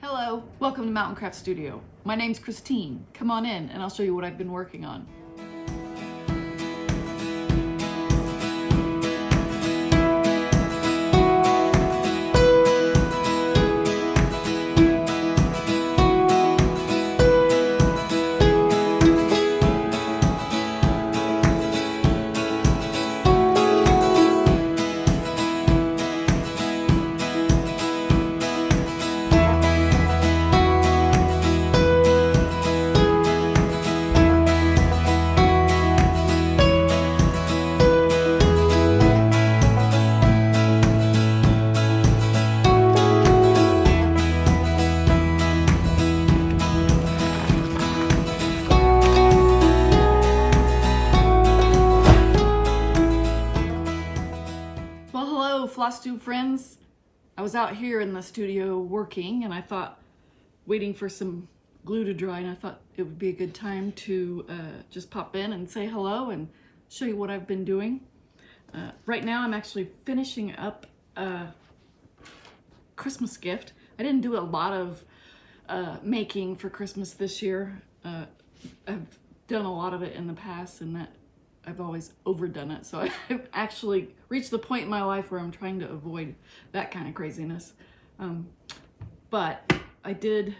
Hello, welcome to Mountain Craft Studio. My name's Christine. Come on in and I'll show you what I've been working on. Well, hello, Flosstube friends. I was out here in the studio working and I thought, waiting for some glue to dry, and I thought it would be a good time to just pop in and say hello and show you what I've been doing. Right now I'm actually finishing up a Christmas gift. I didn't do a lot of making for Christmas this year. I've done a lot of it in the past and that I've always overdone it, so I've actually reached the point in my life where I'm trying to avoid that kind of craziness. But I did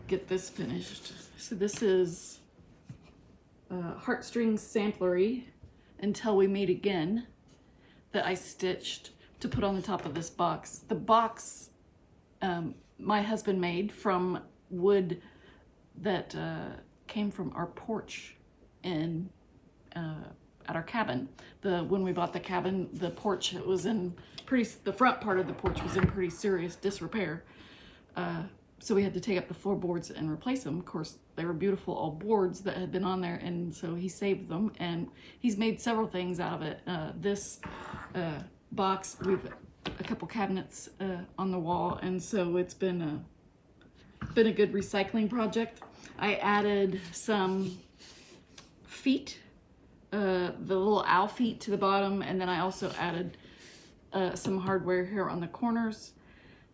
get this finished. So this is Heartstrings Samplery Until We Meet Again that I stitched to put on the top of this box. The box my husband made from wood that came from our porch in at our cabin. When we bought the cabin, the porch, it was in the front part of the porch was in pretty serious disrepair. So we had to take up the floorboards and replace them. Of course, they were beautiful old boards that had been on there, and so he saved them, and he's made several things out of it. This box, we've a couple cabinets on the wall, and so it's been a good recycling project. I added some feet, the little owl feet to the bottom, and then I also added some hardware here on the corners.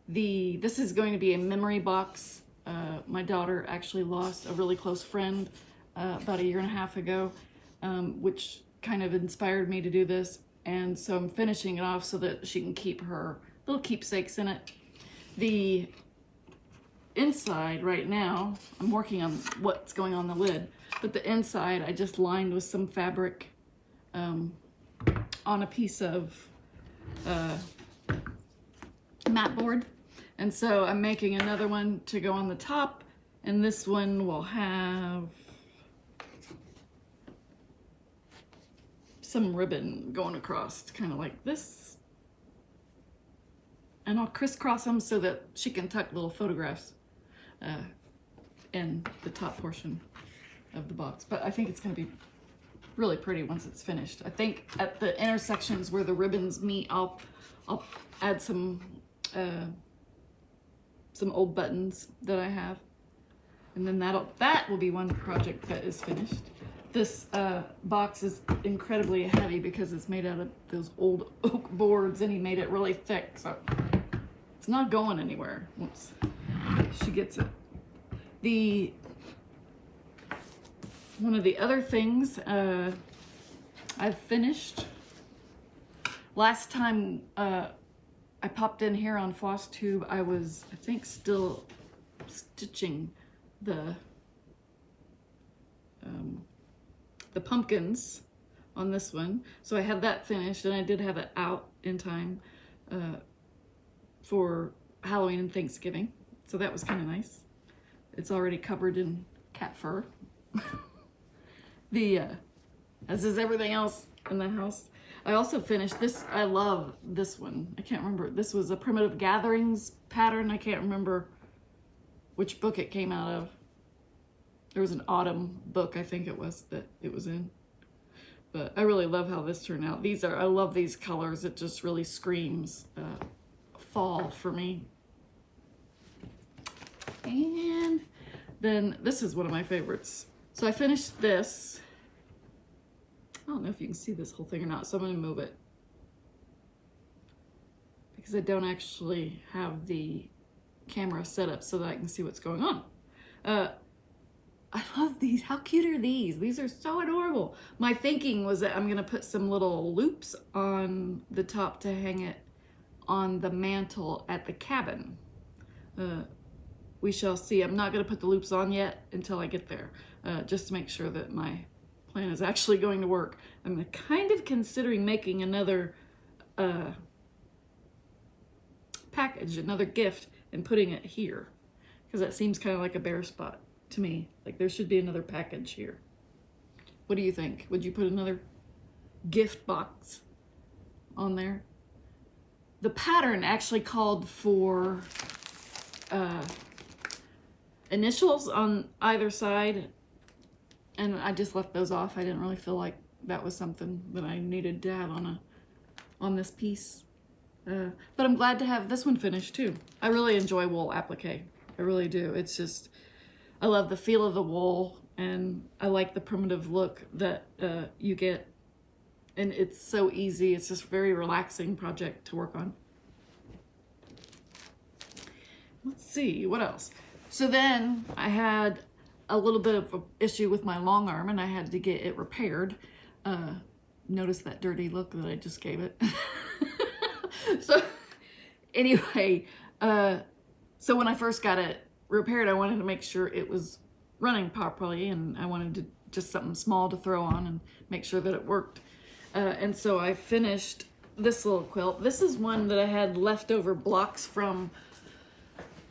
This is going to be a memory box. My daughter actually lost a really close friend about 1.5 years ago, which kind of inspired me to do this, and so I'm finishing it off so that she can keep her little keepsakes in it. The inside right now, I'm working on what's going on the lid, but the inside I just lined with some fabric on a piece of mat board, and so I'm making another one to go on the top, and this one will have some ribbon going across, kind of like this, and I'll crisscross them so that she can tuck little photographs in the top portion of the box. But I think it's going to be really pretty once it's finished. I think at the intersections where the ribbons meet, I'll add some old buttons that I have, and then that will be one project that is finished. This box is incredibly heavy because it's made out of those old oak boards, and he made it really thick, so it's not going anywhere once she gets it. One of the other things I've finished, last time I popped in here on Flosstube, I was, I think, still stitching the pumpkins on this one. So I had that finished, and I did have it out in time for Halloween and Thanksgiving. So that was kind of nice. It's already covered in cat fur. As is everything else in the house. I also finished this. I love this one. I can't remember. This was a Primitive Gatherings pattern. I can't remember which book it came out of. There was an autumn book, I think it was, that it was in. But I really love how this turned out. I love these colors. It just really screams fall for me. And then this is one of my favorites. So I finished this. I don't know if you can see this whole thing or not, so I'm going to move it, because I don't actually have the camera setup so that I can see what's going on. I love these. How cute are these? These are so adorable. My thinking was that I'm gonna put some little loops on the top to hang it on the mantle at the cabin. We shall see. I'm not gonna put the loops on yet until I get there, just to make sure that my plan is actually going to work. I'm kind of considering making another package, another gift, and putting it here, because that seems kind of like a bare spot to me. Like there should be another package here. What do you think? Would you put another gift box on there? The pattern actually called for initials on either side, and I just left those off. I didn't really feel like that was something that I needed to have on this piece. But I'm glad to have this one finished too. I really enjoy wool applique. I really do. It's just, I love the feel of the wool, and I like the primitive look that you get. And it's so easy. It's just a very relaxing project to work on. Let's see, what else? So then I had a little bit of an issue with my long arm, and I had to get it repaired. Notice that dirty look that I just gave it. So anyway, so when I first got it repaired, I wanted to make sure it was running properly, and I wanted to just something small to throw on and make sure that it worked. And so I finished this little quilt. This is one that I had leftover blocks from,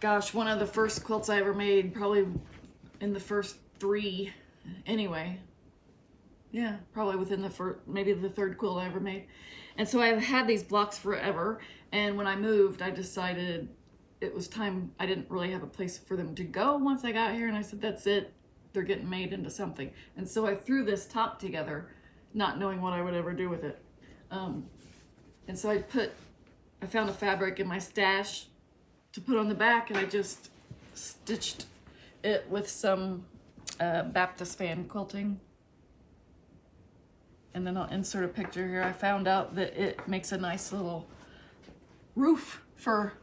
gosh, one of the first quilts I ever made, probably in the first 3 anyway. Yeah, probably within the first, maybe the 3rd quilt I ever made. And so I've had these blocks forever, and when I moved, I decided it was time. I didn't really have a place for them to go once I got here, and I said, that's it. They're getting made into something. And so I threw this top together, not knowing what I would ever do with it. And so I found a fabric in my stash to put on the back, and I just stitched it with some Baptist fan quilting. And then I'll insert a picture here. I found out that it makes a nice little roof for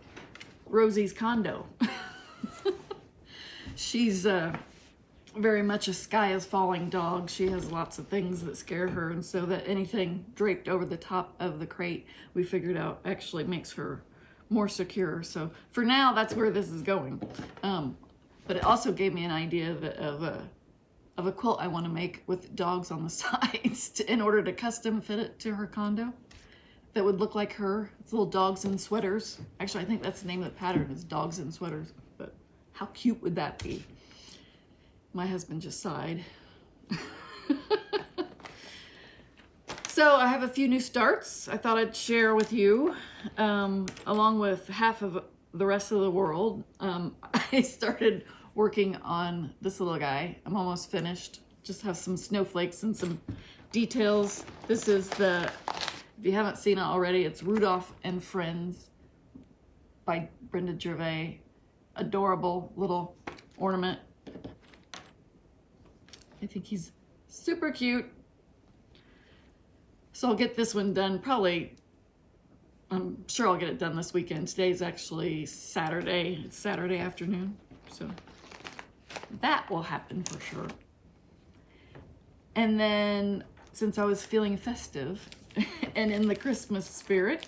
Rosie's condo. She's very much a sky is falling dog. She has lots of things that scare her, and so that anything draped over the top of the crate, we figured out, actually makes her more secure. So for now, that's where this is going. But it also gave me an idea of a quilt I want to make with dogs on the sides in order to custom fit it to her condo that would look like her. It's little dogs in sweaters. Actually, I think that's the name of the pattern, is dogs in sweaters. But how cute would that be? My husband just sighed. So I have a few new starts I thought I'd share with you, along with half of the rest of the world. I started working on this little guy. I'm almost finished. Just have some snowflakes and some details. This is if you haven't seen it already, it's Rudolph and Friends by Brenda Gervais. Adorable little ornament. I think he's super cute. So I'll get this one done probably, I'm sure I'll get it done this weekend. Today's actually Saturday. It's Saturday afternoon. So that will happen for sure. And then, since I was feeling festive and in the Christmas spirit,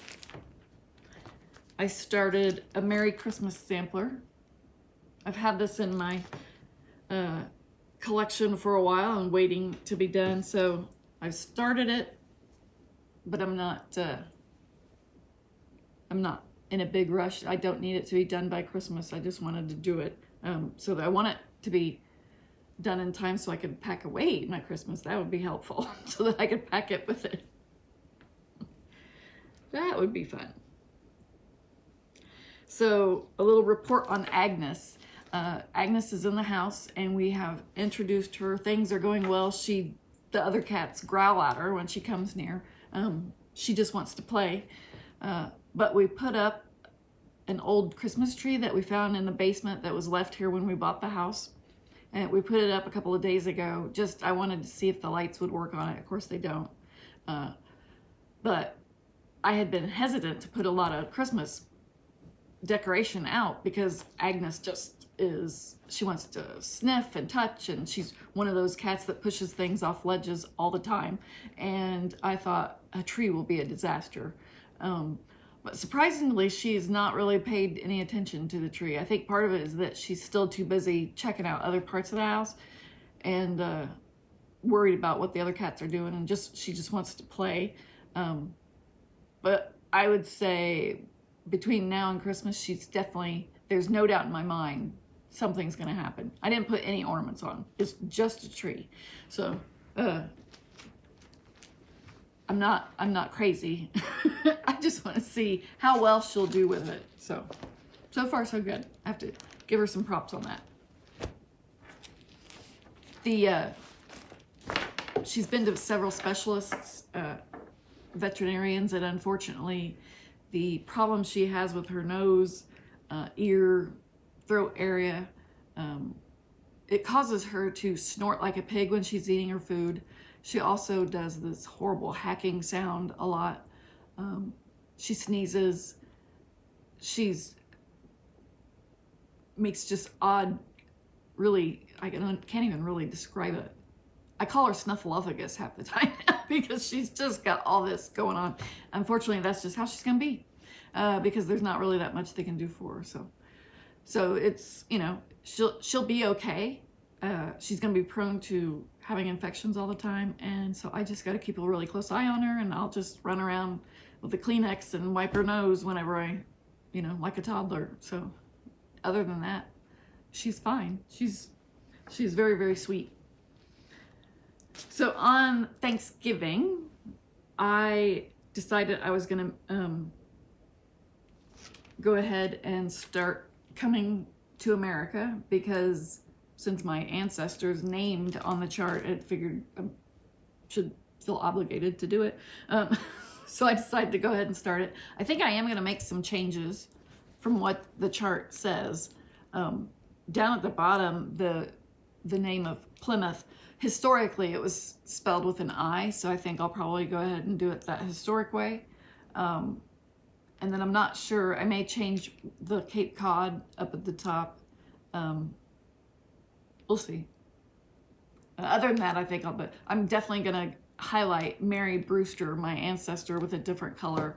I started a Merry Christmas sampler. I've had this in my collection for a while and waiting to be done. So I've started it, but I'm not in a big rush. I don't need it to be done by Christmas. I just wanted to do it. So that I want it to be done in time so I could pack away my Christmas. That would be helpful, so that I could pack it with it. That would be fun. So a little report on Agnes. Agnes is in the house, and we have introduced her. Things are going well. The other cats growl at her when she comes near. She just wants to play. But we put up an old Christmas tree that we found in the basement that was left here when we bought the house. And we put it up a couple of days ago. I wanted to see if the lights would work on it. Of course they don't. But I had been hesitant to put a lot of Christmas decoration out because Agnes just is, she wants to sniff and touch, and she's one of those cats that pushes things off ledges all the time. And I thought a tree will be a disaster. But surprisingly, she's not really paid any attention to the tree. I think part of it is that she's still too busy checking out other parts of the house and worried about what the other cats are doing, and she just wants to play. But I would say between now and Christmas, she's definitely, there's no doubt in my mind, something's gonna happen. I didn't put any ornaments on. It's just a tree. So, I'm not crazy. I just want to see how well she'll do with it. So far so good. I have to give her some props on that. She's been to several specialists, veterinarians, and unfortunately the problem she has with her nose, ear, throat area, it causes her to snort like a pig when she's eating her food. She also does this horrible hacking sound a lot. She sneezes. Makes just odd, really, I can't even really describe it. I call her Snuffleupagus half the time because she's just got all this going on. Unfortunately, that's just how she's gonna be because there's not really that much they can do for her. So it's, you know, she'll be okay. She's gonna be prone to having infections all the time, and so I just got to keep a really close eye on her, and I'll just run around with the Kleenex and wipe her nose whenever I, you know, like a toddler. So other than that, she's fine. She's very, very sweet. So on Thanksgiving, I decided I was gonna go ahead and start coming to America because since my ancestors named on the chart, it figured I should feel obligated to do it. So I decided to go ahead and start it. I think I am going to make some changes from what the chart says. Down at the bottom, the name of Plymouth, historically it was spelled with an I, so I think I'll probably go ahead and do it that historic way. And then I'm not sure, I may change the Cape Cod up at the top. We'll see. Other than that, I think I'm definitely gonna highlight Mary Brewster, my ancestor, with a different color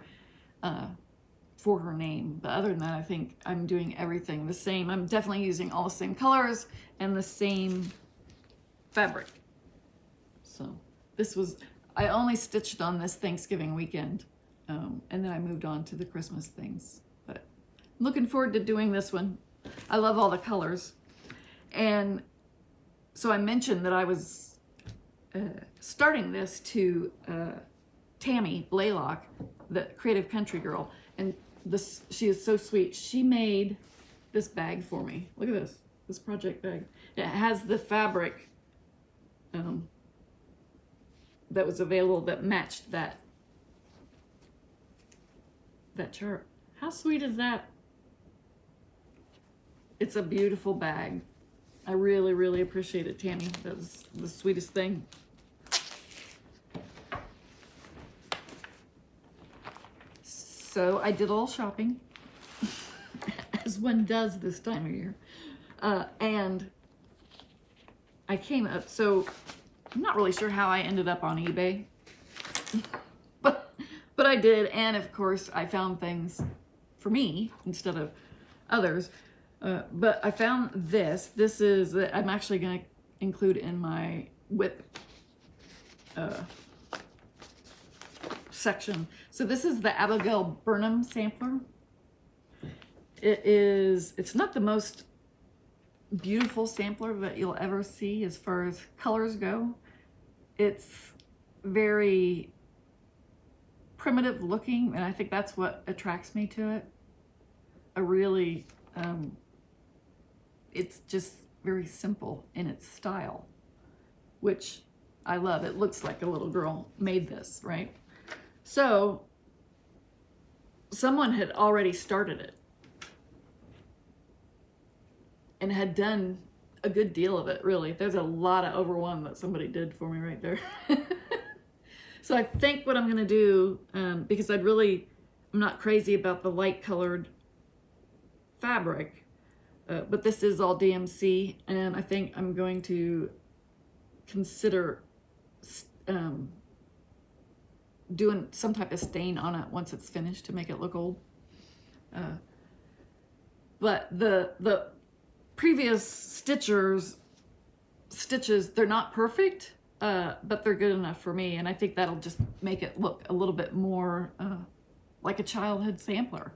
for her name. But other than that, I think I'm doing everything the same. I'm definitely using all the same colors and the same fabric. So I only stitched on this Thanksgiving weekend, and then I moved on to the Christmas things. But I'm looking forward to doing this one. I love all the colors. And so I mentioned that I was starting this to Tammy Blaylock, the Creative Country Girl, and she is so sweet. She made this bag for me. Look at this project bag. It has the fabric that was available that matched that chart. How sweet is that? It's a beautiful bag. I really, really appreciate it, Tammy. That was the sweetest thing. So I did a little shopping, as one does this time of year. And I came up, so I'm not really sure how I ended up on eBay, but I did. And of course I found things for me instead of others. But I found this. This is, I'm actually going to include in my whip section. So this is the Abigail Burnham sampler. It's not the most beautiful sampler that you'll ever see as far as colors go. It's very primitive looking, and I think that's what attracts me to it. It's just very simple in its style, which I love. It looks like a little girl made this, right? So someone had already started it and had done a good deal of it, really. There's a lot of over one that somebody did for me right there. So I think what I'm gonna do, because I'm not crazy about the light colored fabric, but this is all DMC, and I think I'm going to consider doing some type of stain on it once it's finished to make it look old. But the previous stitches, they're not perfect, but they're good enough for me, and I think that'll just make it look a little bit more like a childhood sampler.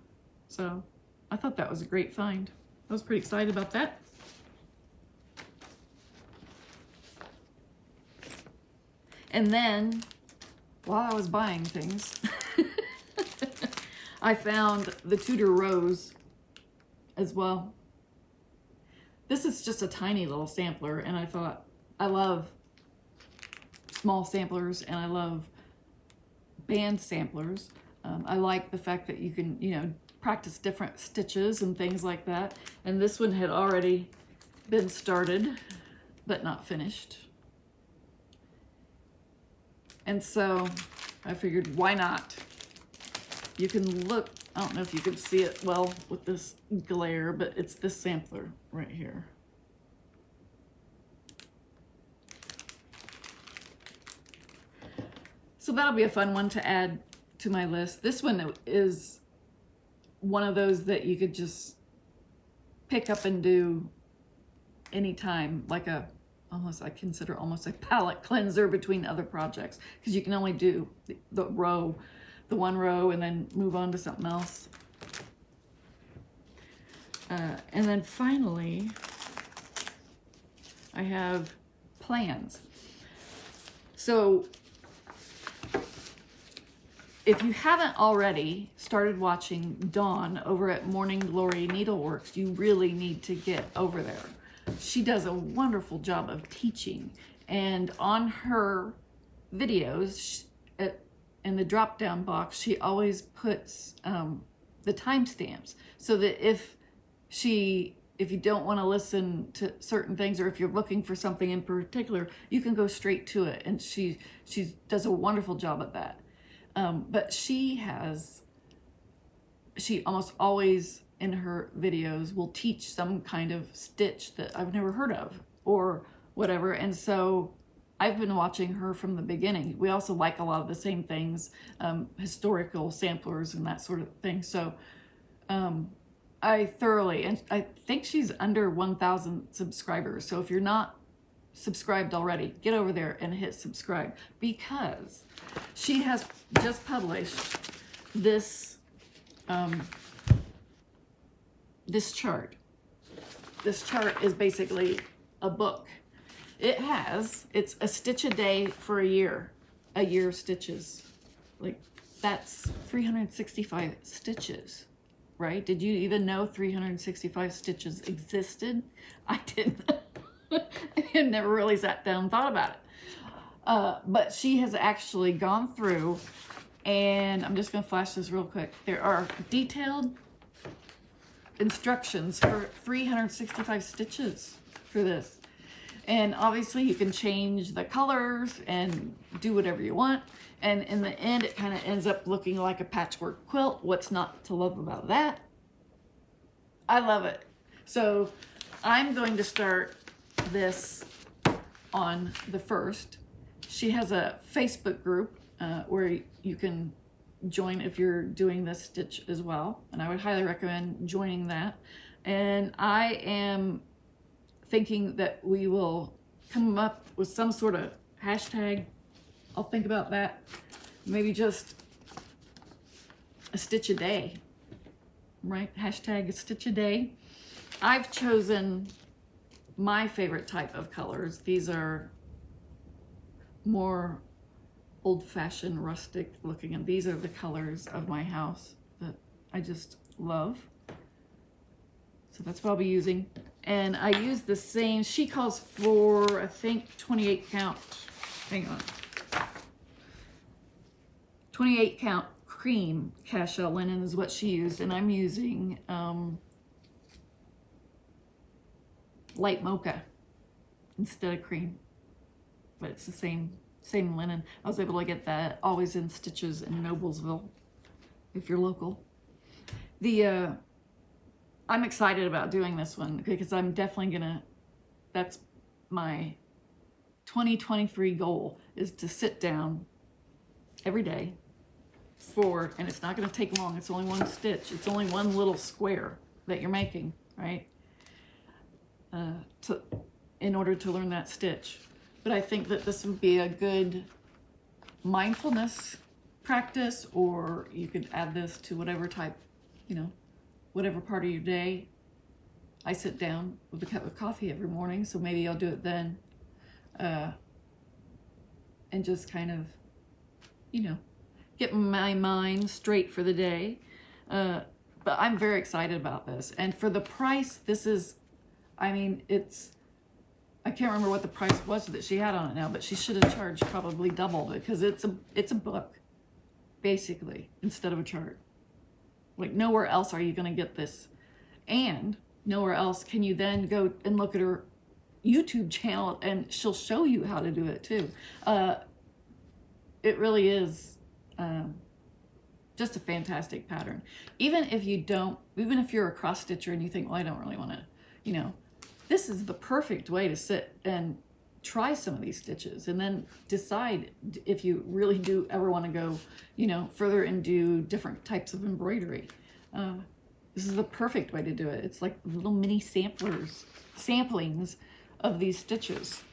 So I thought that was a great find. I was pretty excited about that. And then, while I was buying things, I found the Tudor Rose as well. This is just a tiny little sampler, and I thought, I love small samplers and I love band samplers. I like the fact that you can, you know, practice different stitches and things like that. And this one had already been started, but not finished. And so I figured, why not? You can look, I don't know if you can see it well with this glare, but it's this sampler right here. So that'll be a fun one to add to my list. This one is one of those that you could just pick up and do anytime, like a, I consider almost a palette cleanser between other projects, because you can only do the one row and then move on to something else. And then finally, I have plans. So if you haven't already started watching Dawn over at Morning Glory Needleworks, you really need to get over there. She does a wonderful job of teaching, and on her videos in the drop down box she always puts the timestamps, so that if you don't want to listen to certain things, or if you're looking for something in particular, you can go straight to it, and she does a wonderful job at that. But she almost always in her videos will teach some kind of stitch that I've never heard of or whatever. And so I've been watching her from the beginning. We also like a lot of the same things, historical samplers and that sort of thing. So I thoroughly, and I think she's under 1,000 subscribers. So if you're not subscribed already, get over there and hit subscribe, because she has just published this this chart. This chart is basically a book. It's a stitch a day for a year stitches. Like, that's 365 stitches, right? Did you even know 365 stitches existed? I didn't. I never really sat down and thought about it. But she has actually gone through, and I'm just going to flash this real quick. There are detailed instructions for 365 stitches for this. And obviously you can change the colors and do whatever you want. And in the end, it kind of ends up looking like a patchwork quilt. What's not to love about that? I love it. So I'm going to start this on the 1st. She has a Facebook group where you can join if you're doing this stitch as well, and I would highly recommend joining that. And I am thinking that we will come up with some sort of hashtag. I'll think about that. Maybe just a stitch a day, right? Hashtag a stitch a day. I've chosen my favorite type of colors. These are more old-fashioned, rustic looking, and these are the colors of my house that I just love. So that's what I'll be using. And I use the same, she calls for, I think, 28 count, hang on, 28 count cream cashel linen is what she used, and I'm using light mocha instead of cream, but it's the same linen. I was able to get that always in Stitches in Noblesville if you're local. I'm excited about doing this one because I'm definitely gonna, that's my 2023 goal, is to sit down every day for, and it's not gonna take long, it's only one stitch, it's only one little square that you're making, right? In order to learn that stitch. But I think that this would be a good mindfulness practice, or you could add this to whatever type, you know, whatever part of your day. I sit down with a cup of coffee every morning, so maybe I'll do it then. And just kind of, you know, get my mind straight for the day. But I'm very excited about this. And for the price, this is, I mean, it's, I can't remember what the price was that she had on it now, but she should have charged probably double, because it's a book, basically, instead of a chart. Like, nowhere else are you going to get this. And nowhere else can you then go and look at her YouTube channel and she'll show you how to do it too. It really is just a fantastic pattern. Even if you're a cross stitcher and you think, well, I don't really want to, you know, this is the perfect way to sit and try some of these stitches and then decide if you really do ever want to go, you know, further and do different types of embroidery. This is the perfect way to do it. It's like little mini samplings of these stitches.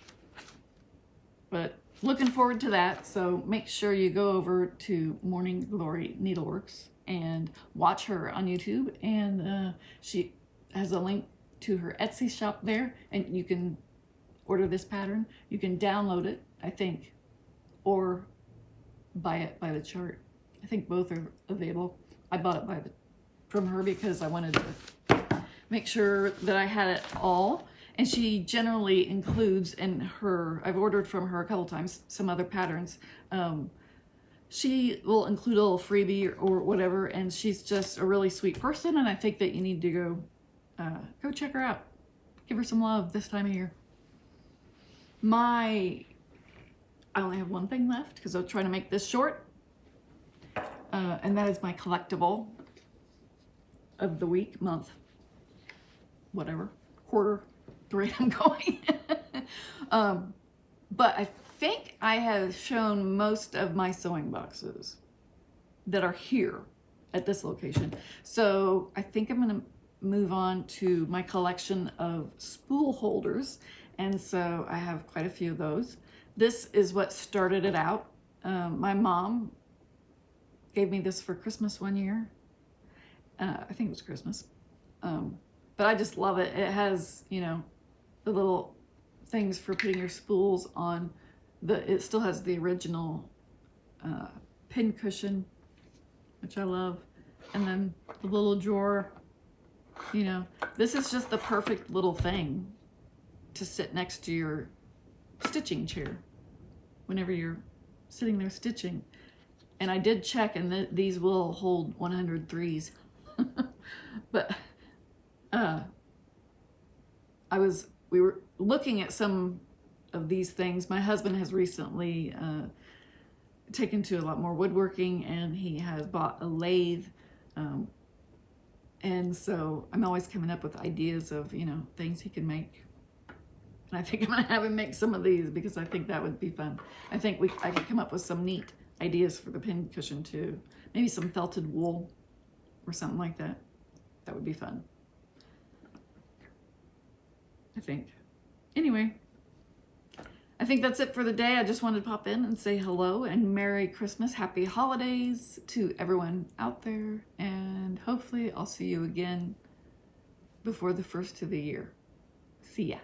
But looking forward to that. So make sure you go over to Morning Glory Needleworks and watch her on YouTube. And she has a link to her Etsy shop there, and you can order this pattern. You can download it, I think, or buy it by the chart. I think both are available. I bought it from her because I wanted to make sure that I had it all. And she generally includes in her, I've ordered from her a couple times, some other patterns. She will include a little freebie or whatever, and she's just a really sweet person, and I think that you need to go check her out. Give her some love this time of year. I only have one thing left because I'm trying to make this short, and that is my collectible of the week, month, whatever, quarter, the rate I'm going. But I think I have shown most of my sewing boxes that are here at this location. So I think I'm going to move on to my collection of spool holders. And so I have quite a few of those. This is what started it out. My mom gave me this for Christmas one year. I think it was Christmas. But I just love it. It has, you know, the little things for putting your spools on. It still has the original pin cushion, which I love. And then the little drawer, you know. This is just the perfect little thing to sit next to your stitching chair whenever you're sitting there stitching. And I did check, and these will hold 103s. But we were looking at some of these things. My husband has recently taken to a lot more woodworking, and he has bought a lathe. And so I'm always coming up with ideas of, you know, things he can make. And I think I'm gonna have him make some of these because I think that would be fun. I think I could come up with some neat ideas for the pin cushion too. Maybe some felted wool or something like that. That would be fun, I think. Anyway, I think that's it for the day. I just wanted to pop in and say hello and Merry Christmas, Happy Holidays to everyone out there. And hopefully I'll see you again before the first of the year. See ya.